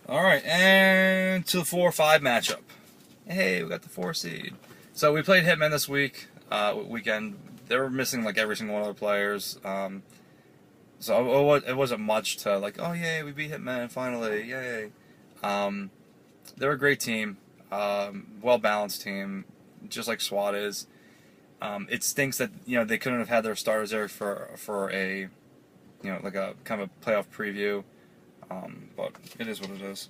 Alright, and to the 4-5 matchup. Hey, we got the 4 seed. So we played Hitmen this weekend. They were missing like every single one of their players. So it wasn't much to like, oh yay, we beat Hitmen finally, yay. They're a great team, well-balanced team, just like SWAT is. It stinks that they couldn't have had their starters there for a like a kind of a playoff preview. But it is what it is.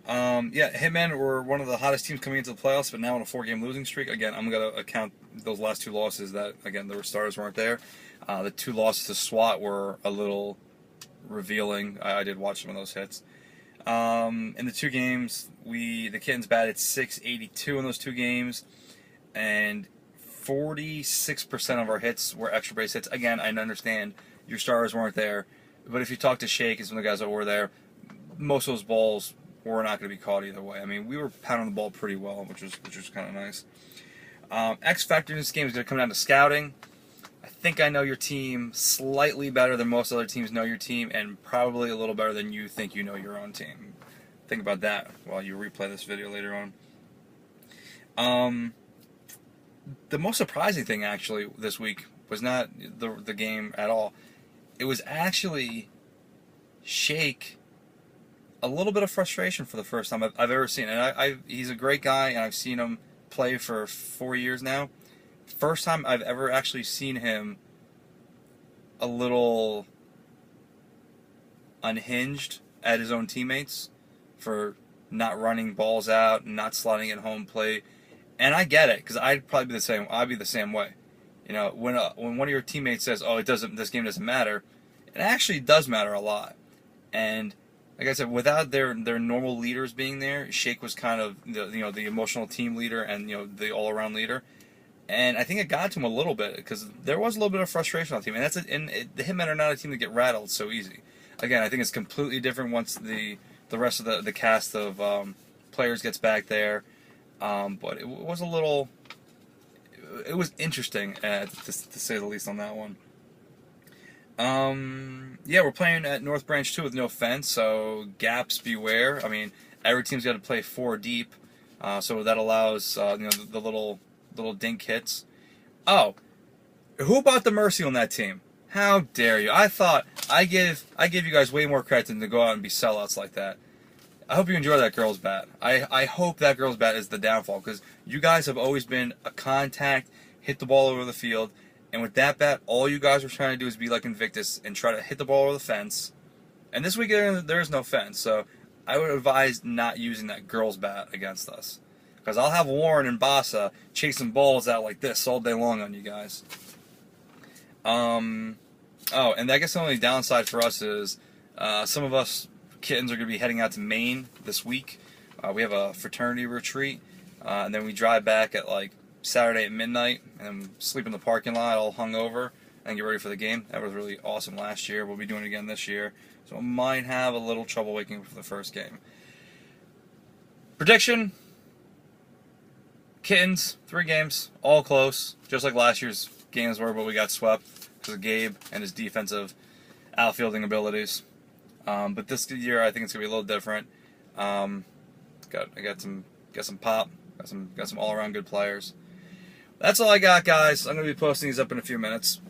Yeah, Hitmen were one of the hottest teams coming into the playoffs, but now on a 4-game losing streak. Again, I'm going to account those last 2 losses that, again, their starters weren't there. The 2 losses to SWAT were a little revealing. I did watch some of those hits. In the 2 games, the Kittens batted .682 in those 2 games, and 46% of our hits were extra base hits. Again, I understand your starters weren't there, but if you talk to Shake and some of the guys that were there, most of those balls were not going to be caught either way. I mean, we were pounding the ball pretty well, which was kind of nice. X factor in this game is going to come down to scouting. I think I know your team slightly better than most other teams know your team, and probably a little better than you think you know your own team. Think about that while you replay this video later on. The most surprising thing actually this week was not the game at all. It was actually Shake. A little bit of frustration for the first time I've ever seen. And he's a great guy, and I've seen him play for 4 years now. First time I've ever actually seen him a little unhinged at his own teammates for not running balls out, not sliding at home plate. And I get it, because I'd probably be the same. I'd be the same way. When one of your teammates says, "Oh, this game doesn't matter," it actually does matter a lot. And like I said, without their normal leaders being there, Shake was kind of the emotional team leader and the all around leader, and I think it got to him a little bit because there was a little bit of frustration on the team, and the Hitmen are not a team that get rattled so easy. Again, I think it's completely different once the rest of the cast of players gets back there, but it was it was interesting to say the least on that one. Yeah, we're playing at North Branch 2 with no fence, so gaps beware. I mean, every team's got to play 4 deep, so that allows the little dink hits. Oh, who bought the mercy on that team? How dare you? I thought I give you guys way more credit than to go out and be sellouts like that. I hope you enjoy that girl's bat. I hope that girl's bat is the downfall, because you guys have always been a contact, hit the ball over the field. And with that bat, all you guys were trying to do is be like Invictus and try to hit the ball over the fence. And this weekend, there is no fence, so I would advise not using that girl's bat against us. Because I'll have Warren and Bassa chasing balls out like this all day long on you guys. Oh, and I guess the only downside for us is some of us kittens are going to be heading out to Maine this week. We have a fraternity retreat, and then we drive back at like Saturday at midnight, and then sleep in the parking lot all hungover and get ready for the game. That was really awesome last year. We'll be doing it again this year, so I might have a little trouble waking up for the first game. Prediction: Kittens, 3 games, all close, just like last year's games were, but we got swept because of Gabe and his defensive outfielding abilities. But this year, I think it's gonna be a little different. I got some pop, got some all around good players. That's all I got, guys. I'm going to be posting these up in a few minutes.